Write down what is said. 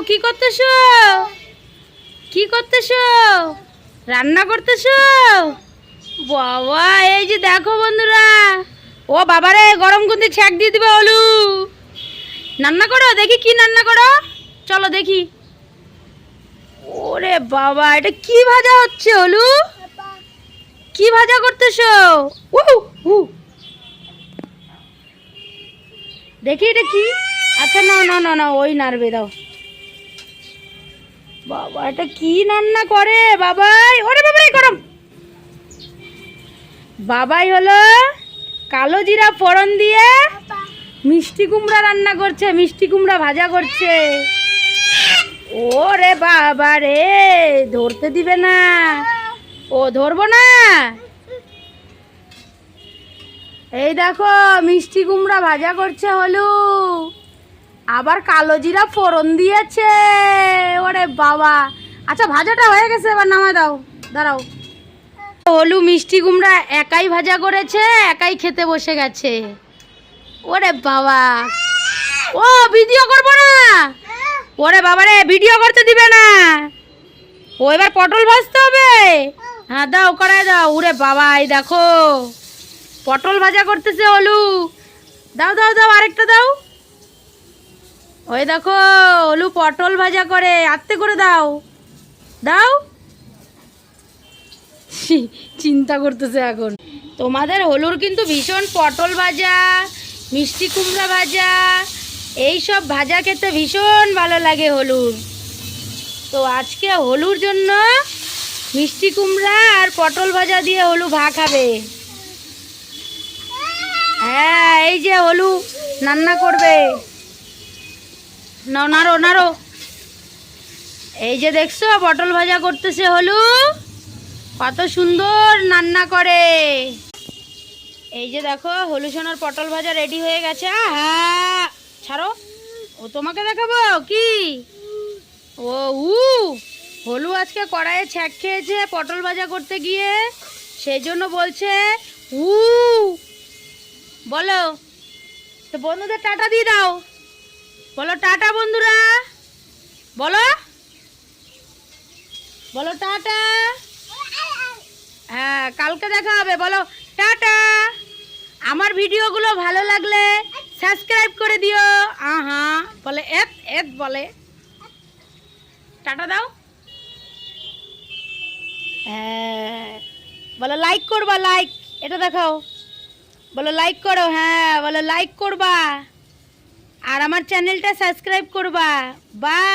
কি করতেছো? কি করতেছো? রান্না করতেছো? বাবা এই যে দেখো বন্ধুরা, ও বাবারে গরম গুঁতে ছ্যাঁক দিয়ে দিবে হলু। রান্না করো, দেখি কি রান্না করো, চলো দেখি। ওরে বাবা, এটা কি ভাজা হচ্ছে হলু? কি ভাজা করতেছো? দেখি এটা কি। আচ্ছা না না না না, ওই নাড়বে দাও। বাবা এটা কি রান্না করে বাবাই? ওরে বাবাই গরম। বাবাই হলো কালো জিরা ফোড়ন দিয়ে মিষ্টি কুমড়া রান্না করছে, মিষ্টি কুমড়া ভাজা করছে। ওরে বাবা রে, ধরতে দিবে না। ও ধরবো না। এই দেখো মিষ্টি কুমড়া ভাজা করছে হলু, আবার কালো জিরা ফোড়ন দিয়েছে। ওরে বাবা, আচ্ছা ভাজাটা হয়ে গেছে, এবার নামায় দাও। দাঁড়াও, হলু মিষ্টি কুমড়া একাই ভাজা করেছে, একাই খেতে বসে গেছে। ওরে বাবা, ও ভিডিও করবো না। ওরে বাবা রে, ভিডিও করতে দিবে না। ও এবার পটল ভাজতে হবে। হ্যাঁ দাও, কড়াই দাও। ওরে বাবা, এই দেখো পটল ভাজা করতেছে হলু। দাও দাও দাও, আরেকটা দাও। ওই দেখো হলু পটল ভাজা করে, আস্তে করে দাও। দাও। চিন্তা করতেছে এখন। তোমাদের হলুর কিন্তু ভীষণ পটল ভাজা, মিষ্টি কুমড়া ভাজা, এই সব ভাজা খেতে ভীষণ ভালো লাগে হলুর। তো আজকে হলুর জন্য মিষ্টি কুমড়া আর পটল ভাজা দিয়ে হলু ভাত খাবে। হ্যাঁ এই যে হলু রান্না করবে। নাও, নাড়ো নাড়ো। এই যে দেখছো পটল ভাজা করতেছে হলু, কত সুন্দর রান্না করে। এই যে দেখো হলু সোনার পটল ভাজা রেডি হয়ে গেছে। হ্যাঁ ছাড়ো, ও তোমাকে দেখাবো কি। ও হলু আজকে কড়াইয়ে ছ্যাঁক খেয়েছে পটল ভাজা করতে গিয়ে, সেই জন্য বলছে বলো। তো বন্ধুদের টাটা দিয়ে দাও, বলো টাটা বন্ধুরা, বলো বলো টাটা। হ্যাঁ কালকে দেখা হবে, বলো টাটা। আমার ভিডিওগুলো ভালো লাগলে সাবস্ক্রাইব করে দিও। আহা বলে এত এত বলে। টাটা দাও। হ্যাঁ বলো লাইক করবা, লাইক এটা দেখাও, বলো লাইক করো। হ্যাঁ বলো লাইক করবা, আর আমার চ্যানেলটা সাবস্ক্রাইব করবা। বাই।